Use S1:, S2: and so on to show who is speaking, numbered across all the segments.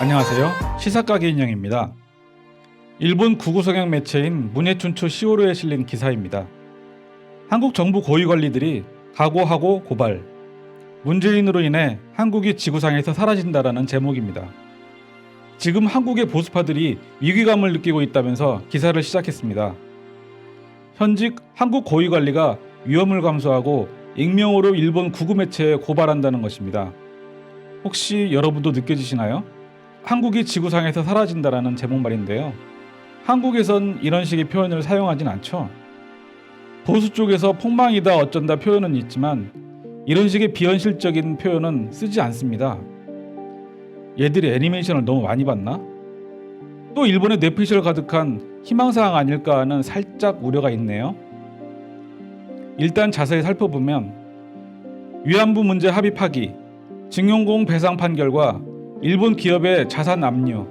S1: 안녕하세요. 시사가게 인형입니다. 일본 구구 성향 매체인 문해춘추 시오르에 실린 기사입니다. 한국 정부 고위 관리들이 각오하고 고발, 문재인으로 인해 한국이 지구상에서 사라진다라는 제목입니다. 지금 한국의 보수파들이 위기감을 느끼고 있다면서 기사를 시작했습니다. 현직 한국 고위 관리가 위험을 감수하고 익명으로 일본 구구 매체에 고발한다는 것입니다. 혹시 여러분도 느껴지시나요? 한국이 지구상에서 사라진다라는 제목 말인데요. 한국에선 이런 식의 표현을 사용하진 않죠. 보수 쪽에서 폭망이다 어쩐다 표현은 있지만 이런 식의 비현실적인 표현은 쓰지 않습니다. 얘들이 애니메이션을 너무 많이 봤나? 또 일본의 뇌피셜 가득한 희망사항 아닐까 하는 살짝 우려가 있네요. 일단 자세히 살펴보면 위안부 문제 합의 파기, 징용공 배상 판결과 일본 기업의 자산 압류,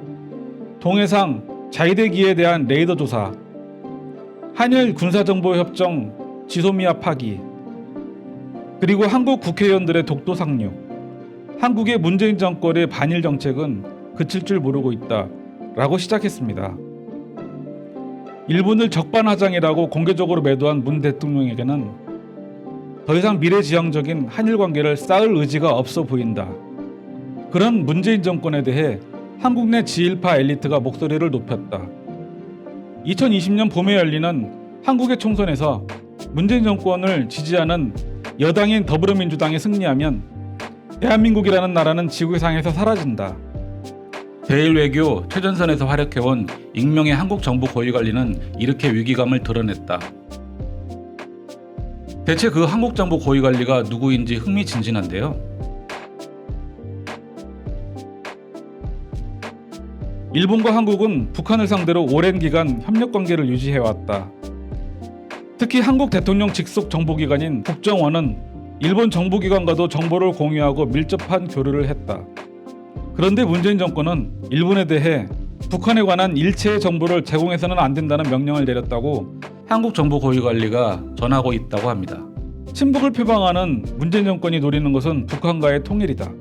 S1: 동해상 자위대기에 대한 레이더 조사, 한일 군사정보협정 지소미아 파기, 그리고 한국 국회의원들의 독도 상륙, 한국의 문재인 정권의 반일 정책은 그칠 줄 모르고 있다 라고 시작했습니다. 일본을 적반하장이라고 공개적으로 매도한 문 대통령에게는 더 이상 미래지향적인 한일 관계를 쌓을 의지가 없어 보인다. 그런 문재인 정권에 대해 한국 내 지일파 엘리트가 목소리를 높였다. 2020년 봄에 열리는 한국의 총선에서 문재인 정권을 지지하는 여당인 더불어민주당이 승리하면 대한민국이라는 나라는 지구상에서 사라진다. 대일 외교 최전선에서 활약해온 익명의 한국 정부 고위 관리는 이렇게 위기감을 드러냈다. 대체 그 한국 정부 고위 관리가 누구인지 흥미진진한데요. 일본과 한국은 북한을 상대로 오랜 기간 협력관계를 유지해왔다. 특히 한국 대통령 직속 정보기관인 국정원은 일본 정보기관과도 정보를 공유하고 밀접한 교류를 했다. 그런데 문재인 정권은 일본에 대해 북한에 관한 일체의 정보를 제공해서는 안 된다는 명령을 내렸다고 한국 정보 고위 관리가 전하고 있다고 합니다. 친북을 표방하는 문재인 정권이 노리는 것은 북한과의 통일이다.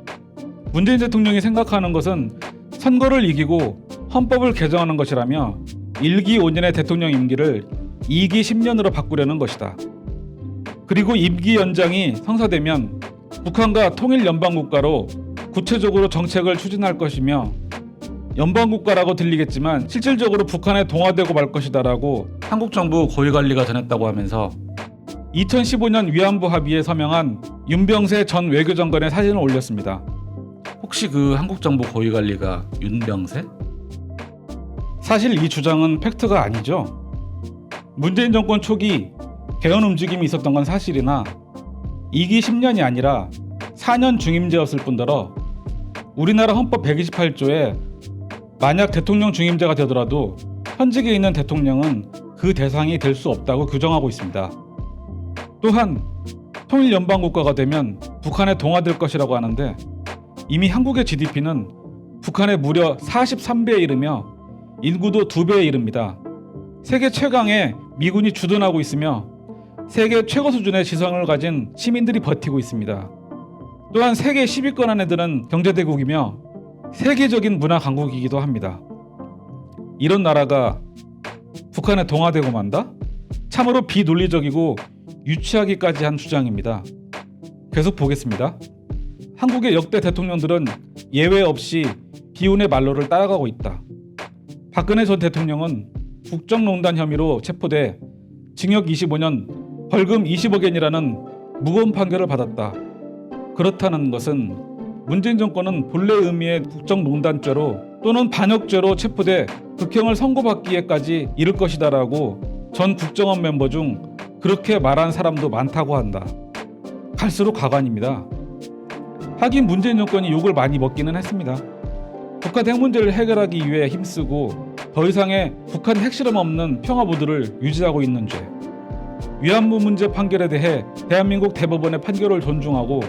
S1: 문재인 대통령이 생각하는 것은 선거를 이기고 헌법을 개정하는 것이라며 1기 5년의 대통령 임기를 2기 10년으로 바꾸려는 것이다. 그리고 임기 연장이 성사되면 북한과 통일 연방국가로 구체적으로 정책을 추진할 것이며 연방국가라고 들리겠지만 실질적으로 북한에 동화되고 말 것이다라고 한국 정부 고위 관리가 전했다고 하면서 2015년 위안부 합의에 서명한 윤병세 전 외교장관의 사진을 올렸습니다. 혹시 그 한국 정부 고위 관리가 윤병세? 사실 이 주장은 팩트가 아니죠. 문재인 정권 초기 개헌 움직임이 있었던 건 사실이나 2기 10년이 아니라 4년 중임제였을 뿐더러 우리나라 헌법 128조에 만약 대통령 중임제가 되더라도 현직에 있는 대통령은 그 대상이 될 수 없다고 규정하고 있습니다. 또한 통일 연방국가가 되면 북한에 동화될 것이라고 하는데 이미 한국의 GDP는 북한의 무려 43배에 이르며 인구도 2배에 이릅니다. 세계 최강의 미군이 주둔하고 있으며 세계 최고 수준의 지성을 가진 시민들이 버티고 있습니다. 또한 세계 10위권 안에 드는 경제대국이며 세계적인 문화 강국이기도 합니다. 이런 나라가 북한에 동화되고 만다? 참으로 비논리적이고 유치하기까지 한 주장입니다. 계속 보겠습니다. 한국의 역대 대통령들은 예외 없이 비운의 말로를 따라가고 있다. 박근혜 전 대통령은 국정농단 혐의로 체포돼 징역 25년, 벌금 20억엔이라는 무거운 판결을 받았다. 그렇다는 것은 문재인 정권은 본래 의미의 국정농단죄로 또는 반역죄로 체포돼 극형을 선고받기에까지 이를 것이다라고 전 국정원 멤버 중 그렇게 말한 사람도 많다고 한다. 갈수록 가관입니다. 하긴 문재인 정권이 욕을 많이 먹기는 했습니다. 북한 핵 문제를 해결하기 위해 힘쓰고 더 이상의 북한 핵실험 없는 평화 모드를 유지하고 있는 죄, 위안부 문제 판결에 대해 대한민국 대법원의 판결을 존중하고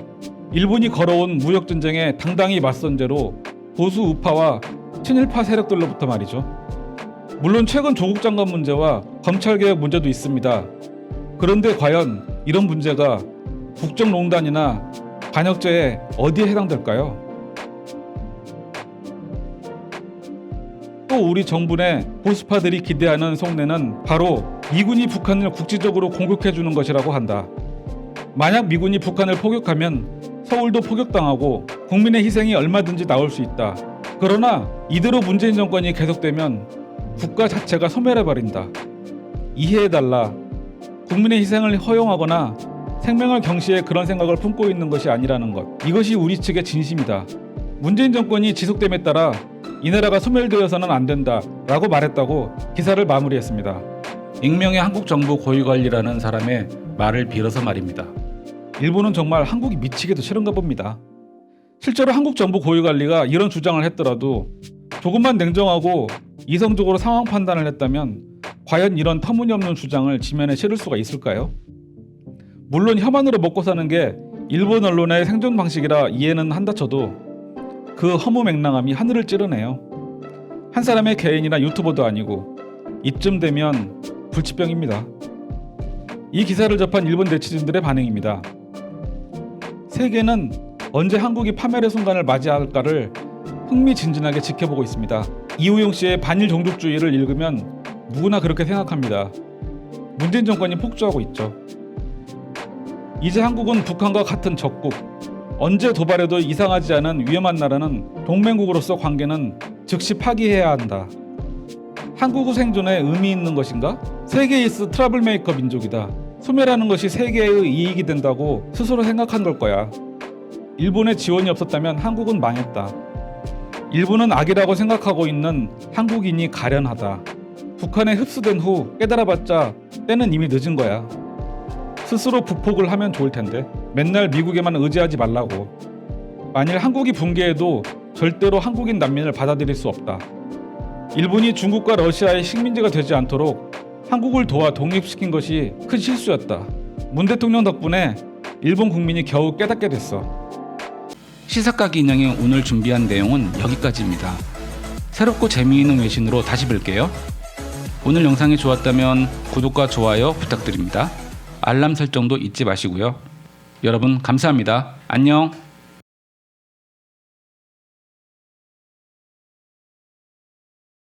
S1: 일본이 걸어온 무역전쟁에 당당히 맞선 죄로 보수 우파와 친일파 세력들로부터 말이죠. 물론 최근 조국 장관 문제와 검찰개혁 문제도 있습니다. 그런데 과연 이런 문제가 국정농단이나 반역죄에 어디에 해당될까요? 또 우리 정부 내 보수파들이 기대하는 속내는 바로 미군이 북한을 국지적으로 공격해주는 것이라고 한다. 만약 미군이 북한을 포격하면 서울도 포격당하고 국민의 희생이 얼마든지 나올 수 있다. 그러나 이대로 문재인 정권이 계속되면 국가 자체가 소멸해버린다. 이해해달라. 국민의 희생을 허용하거나 생명을 경시해 그런 생각을 품고 있는 것이 아니라는 것. 이것이 우리 측의 진심이다. 문재인 정권이 지속됨에 따라 이 나라가 소멸되어서는 안 된다 라고 말했다고 기사를 마무리했습니다. 익명의 한국정부 고위관리라는 사람의 말을 빌어서 말입니다. 일본은 정말 한국이 미치게도 싫은가 봅니다. 실제로 한국정부 고위관리가 이런 주장을 했더라도 조금만 냉정하고 이성적으로 상황 판단을 했다면 과연 이런 터무니없는 주장을 지면에 실을 수가 있을까요? 물론 혐한으로 먹고 사는 게 일본 언론의 생존 방식이라 이해는 한다 쳐도 그 허무맹랑함이 하늘을 찌르네요. 한 사람의 개인이나 유튜버도 아니고 이쯤 되면 불치병입니다. 이 기사를 접한 일본 네티즌들의 반응입니다. 세계는 언제 한국이 파멸의 순간을 맞이할까를 흥미진진하게 지켜보고 있습니다. 이우용 씨의 반일 종족주의를 읽으면 누구나 그렇게 생각합니다. 문재인 정권이 폭주하고 있죠. 이제 한국은 북한과 같은 적국, 언제 도발해도 이상하지 않은 위험한 나라는 동맹국으로서 관계는 즉시 파기해야 한다. 한국의 생존에 의미 있는 것인가? 세계이스 트러블메이커 민족이다. 소멸하는 것이 세계의 이익이 된다고 스스로 생각한 걸 거야. 일본의 지원이 없었다면 한국은 망했다. 일본은 악이라고 생각하고 있는 한국인이 가련하다. 북한에 흡수된 후 깨달아봤자 때는 이미 늦은 거야. 스스로 북폭을 하면 좋을 텐데 맨날 미국에만 의지하지 말라고. 만일 한국이 붕괴해도 절대로 한국인 난민을 받아들일 수 없다. 일본이 중국과 러시아의 식민지가 되지 않도록 한국을 도와 독립시킨 것이 큰 실수였다. 문 대통령 덕분에 일본 국민이 겨우 깨닫게 됐어.
S2: 시사까기 인형이 오늘 준비한 내용은 여기까지입니다. 새롭고 재미있는 외신으로 다시 뵐게요. 오늘 영상이 좋았다면 구독과 좋아요 부탁드립니다. 알람 설정도 잊지 마시고요. 여러분 감사합니다. 안녕.